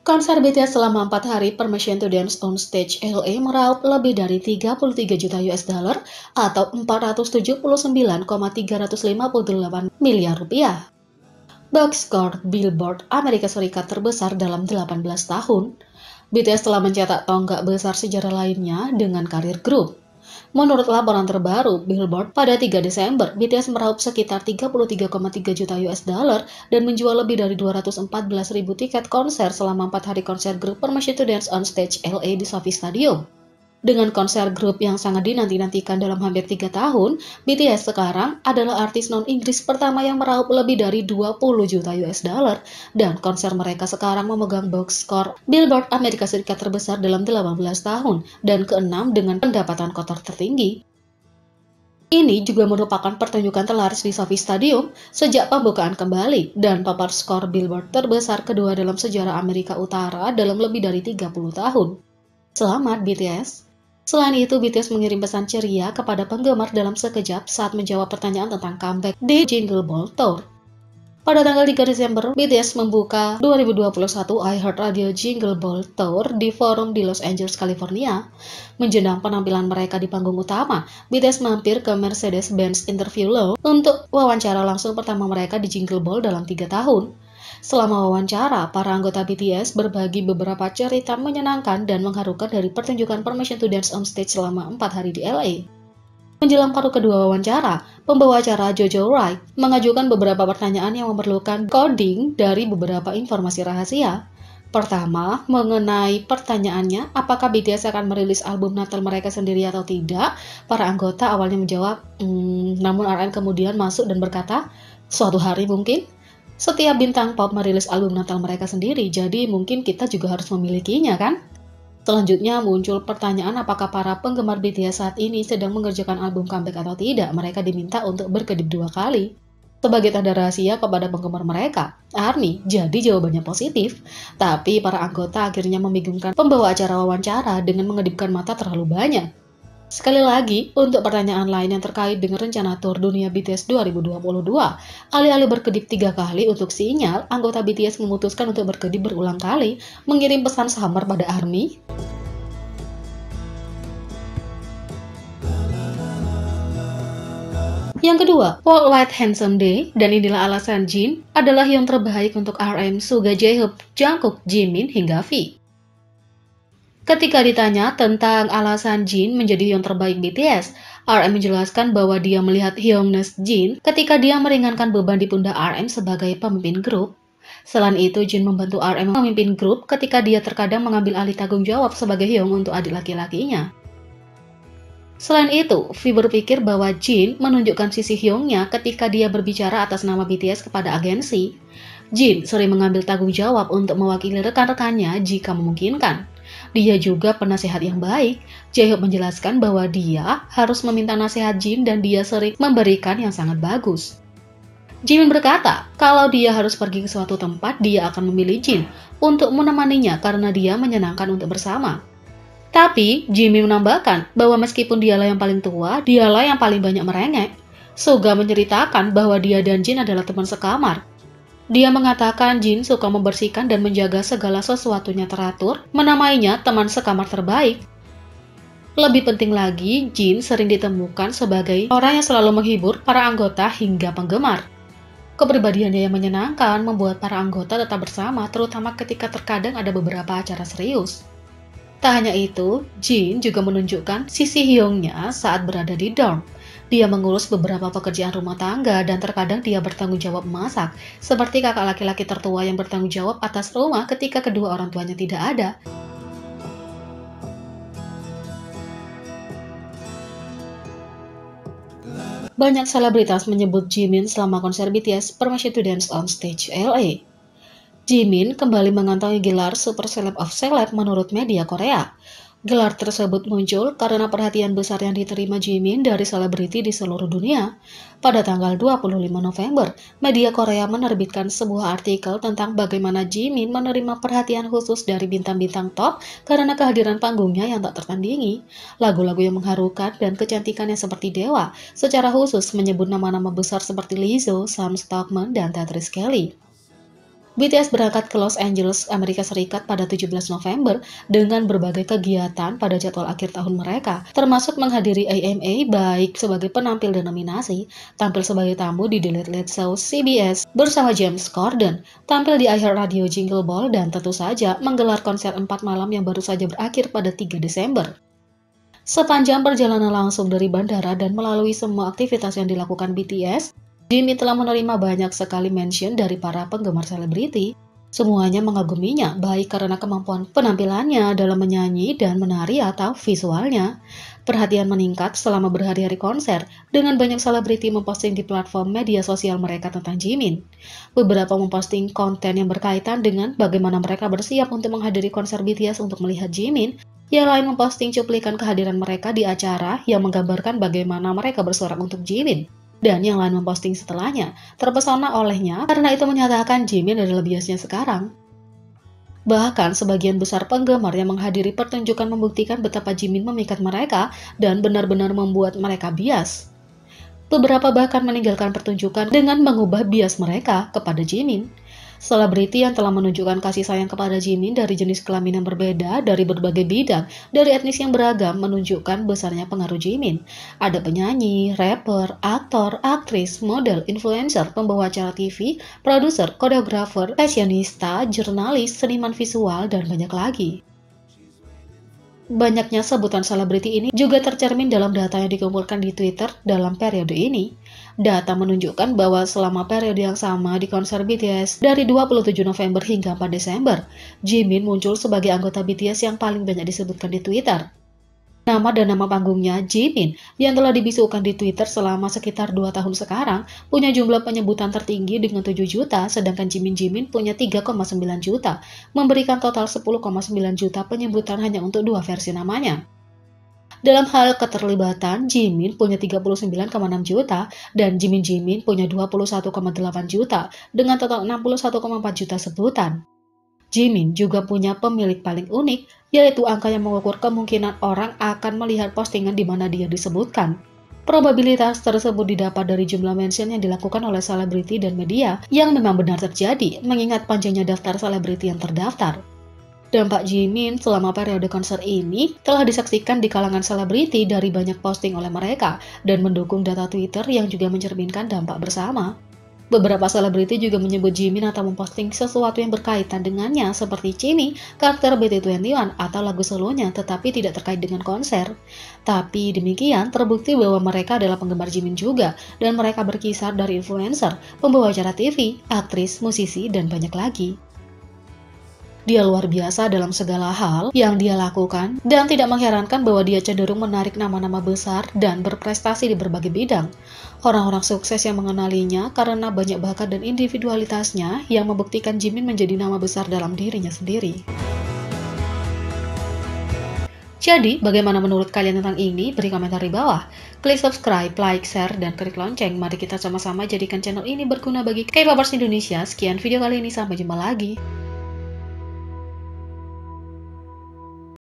Konser BTS selama 4 hari Permission to Dance on Stage LA meraup lebih dari 33 juta US dollar atau 479,358 miliar rupiah. Box score Billboard Amerika Serikat terbesar dalam 18 tahun. BTS telah mencetak tonggak besar sejarah lainnya dengan karir grup. Menurut laporan terbaru Billboard pada 3 Desember, BTS meraup sekitar 33,3 juta US dollar dan menjual lebih dari 214.000 tiket konser selama 4 hari konser grup Permission to Dance on Stage LA di SoFi Stadium. Dengan konser grup yang sangat dinanti-nantikan dalam hampir 3 tahun, BTS sekarang adalah artis non-Inggris pertama yang meraup lebih dari 20 juta US dollar, dan konser mereka sekarang memegang box score Billboard Amerika Serikat terbesar dalam 18 tahun, dan keenam dengan pendapatan kotor tertinggi. Ini juga merupakan pertunjukan terlaris di SoFi Stadium sejak pembukaan kembali, dan papan skor Billboard terbesar kedua dalam sejarah Amerika Utara dalam lebih dari 30 tahun. Selamat BTS! Selain itu, BTS mengirim pesan ceria kepada penggemar dalam sekejap saat menjawab pertanyaan tentang comeback di Jingle Ball Tour. Pada tanggal 3 Desember, BTS membuka 2021 iHeartRadio Jingle Ball Tour di forum di Los Angeles, California. Menjelang penampilan mereka di panggung utama, BTS mampir ke Mercedes-Benz Interview untuk wawancara langsung pertama mereka di Jingle Ball dalam 3 tahun. Selama wawancara, para anggota BTS berbagi beberapa cerita menyenangkan dan mengharukan dari pertunjukan Permission to Dance on Stage selama 4 hari di LA. Menjelang paruh kedua wawancara, pembawa acara Jojo Wright mengajukan beberapa pertanyaan yang memerlukan coding dari beberapa informasi rahasia. Pertama, mengenai pertanyaannya, apakah BTS akan merilis album Natal mereka sendiri atau tidak? Para anggota awalnya menjawab, namun RM kemudian masuk dan berkata, suatu hari mungkin. Setiap bintang pop merilis album Natal mereka sendiri, jadi mungkin kita juga harus memilikinya, kan? Selanjutnya muncul pertanyaan apakah para penggemar BTS saat ini sedang mengerjakan album comeback atau tidak. Mereka diminta untuk berkedip 2 kali. Sebagai tanda rahasia kepada penggemar mereka, ARMY, jadi jawabannya positif. Tapi para anggota akhirnya membingungkan pembawa acara wawancara dengan mengedipkan mata terlalu banyak. Sekali lagi, untuk pertanyaan lain yang terkait dengan rencana tur dunia BTS 2022, alih-alih berkedip 3 kali untuk sinyal, anggota BTS memutuskan untuk berkedip berulang kali, mengirim pesan samar pada ARMY. Yang kedua, Worldwide Handsome Day, dan inilah alasan Jin adalah yang terbaik untuk RM, Suga, J-Hope, Jungkook, Jimin, hingga V. Ketika ditanya tentang alasan Jin menjadi yang terbaik BTS, RM menjelaskan bahwa dia melihat Hyungness Jin ketika dia meringankan beban di pundak RM sebagai pemimpin grup. Selain itu, Jin membantu RM memimpin grup ketika dia terkadang mengambil alih tanggung jawab sebagai Hyung untuk adik laki-lakinya. Selain itu, V berpikir bahwa Jin menunjukkan sisi Hyungnya ketika dia berbicara atas nama BTS kepada agensi. Jin sering mengambil tanggung jawab untuk mewakili rekan-rekannya jika memungkinkan. Dia juga penasehat yang baik. J-Hope menjelaskan bahwa dia harus meminta nasihat Jin dan dia sering memberikan yang sangat bagus. Jimin berkata, kalau dia harus pergi ke suatu tempat, dia akan memilih Jin untuk menemaninya karena dia menyenangkan untuk bersama. Tapi, Jimin menambahkan bahwa meskipun dialah yang paling tua, dialah yang paling banyak merengek. Suga menceritakan bahwa dia dan Jin adalah teman sekamar. Dia mengatakan Jin suka membersihkan dan menjaga segala sesuatunya teratur, menamainya teman sekamar terbaik. Lebih penting lagi, Jin sering ditemukan sebagai orang yang selalu menghibur para anggota hingga penggemar. Kepribadiannya yang menyenangkan membuat para anggota tetap bersama, terutama ketika terkadang ada beberapa acara serius. Tak hanya itu, Jin juga menunjukkan sisi Hyungnya saat berada di dorm. Dia mengurus beberapa pekerjaan rumah tangga dan terkadang dia bertanggung jawab memasak, seperti kakak laki-laki tertua yang bertanggung jawab atas rumah ketika kedua orang tuanya tidak ada. Banyak selebritas menyebut Jimin selama konser BTS Permission to Dance on Stage LA. Jimin kembali mengantongi gelar Super Celeb of Celeb menurut media Korea. Gelar tersebut muncul karena perhatian besar yang diterima Jimin dari selebriti di seluruh dunia. Pada tanggal 25 November, media Korea menerbitkan sebuah artikel tentang bagaimana Jimin menerima perhatian khusus dari bintang-bintang top karena kehadiran panggungnya yang tak tertandingi. Lagu-lagu yang mengharukan dan kecantikannya seperti dewa, secara khusus menyebut nama-nama besar seperti Lizzo, Sam Stockman, dan Tetris Kelly. BTS berangkat ke Los Angeles, Amerika Serikat pada 17 November dengan berbagai kegiatan pada jadwal akhir tahun mereka, termasuk menghadiri AMA baik sebagai penampil dan nominasi, tampil sebagai tamu di The Late Late Show CBS bersama James Corden, tampil di iHeartRadio Jingle Ball, dan tentu saja menggelar konser 4 malam yang baru saja berakhir pada 3 Desember. Sepanjang perjalanan langsung dari bandara dan melalui semua aktivitas yang dilakukan BTS, Jimin telah menerima banyak sekali mention dari para penggemar selebriti. Semuanya mengaguminya, baik karena kemampuan penampilannya dalam menyanyi dan menari atau visualnya. Perhatian meningkat selama berhari-hari konser, dengan banyak selebriti memposting di platform media sosial mereka tentang Jimin. Beberapa memposting konten yang berkaitan dengan bagaimana mereka bersiap untuk menghadiri konser BTS untuk melihat Jimin. Yang lain memposting cuplikan kehadiran mereka di acara yang menggambarkan bagaimana mereka bersorak untuk Jimin. Dan yang lain memposting setelahnya, terpesona olehnya karena itu menyatakan Jimin adalah biasnya sekarang. Bahkan sebagian besar penggemar yang menghadiri pertunjukan membuktikan betapa Jimin memikat mereka dan benar-benar membuat mereka bias. Beberapa bahkan meninggalkan pertunjukan dengan mengubah bias mereka kepada Jimin. Selebriti yang telah menunjukkan kasih sayang kepada Jimin dari jenis kelamin yang berbeda, dari berbagai bidang, dari etnis yang beragam menunjukkan besarnya pengaruh Jimin. Ada penyanyi, rapper, aktor, aktris, model, influencer, pembawa acara TV, produser, koreografer, fashionista, jurnalis, seniman visual, dan banyak lagi. Banyaknya sebutan selebriti ini juga tercermin dalam data yang dikumpulkan di Twitter dalam periode ini. Data menunjukkan bahwa selama periode yang sama di konser BTS dari 27 November hingga 4 Desember, Jimin muncul sebagai anggota BTS yang paling banyak disebutkan di Twitter. Nama dan nama panggungnya, Jimin, yang telah dibisukan di Twitter selama sekitar 2 tahun sekarang, punya jumlah penyebutan tertinggi dengan 7 juta, sedangkan Jimin punya 3,9 juta, memberikan total 10,9 juta penyebutan hanya untuk 2 versi namanya. Dalam hal keterlibatan, Jimin punya 39,6 juta, dan Jimin punya 21,8 juta, dengan total 61,4 juta sebutan. Jimin juga punya pemilik paling unik, yaitu angka yang mengukur kemungkinan orang akan melihat postingan di mana dia disebutkan. Probabilitas tersebut didapat dari jumlah mention yang dilakukan oleh selebriti dan media yang memang benar terjadi, mengingat panjangnya daftar selebriti yang terdaftar. Dampak Jimin selama periode konser ini telah disaksikan di kalangan selebriti dari banyak posting oleh mereka dan mendukung data Twitter yang juga mencerminkan dampak bersama. Beberapa selebriti juga menyebut Jimin atau memposting sesuatu yang berkaitan dengannya seperti Chini, karakter BT21 atau lagu solonya tetapi tidak terkait dengan konser. Tapi demikian terbukti bahwa mereka adalah penggemar Jimin juga dan mereka berkisar dari influencer, pembawa acara TV, aktris, musisi, dan banyak lagi. Dia luar biasa dalam segala hal yang dia lakukan dan tidak mengherankan bahwa dia cenderung menarik nama-nama besar dan berprestasi di berbagai bidang. Orang-orang sukses yang mengenalinya karena banyak bakat dan individualitasnya yang membuktikan Jimin menjadi nama besar dalam dirinya sendiri. Jadi, bagaimana menurut kalian tentang ini? Beri komentar di bawah. Klik subscribe, like, share, dan klik lonceng. Mari kita sama-sama jadikan channel ini berguna bagi K-popers Indonesia. Sekian video kali ini, sampai jumpa lagi.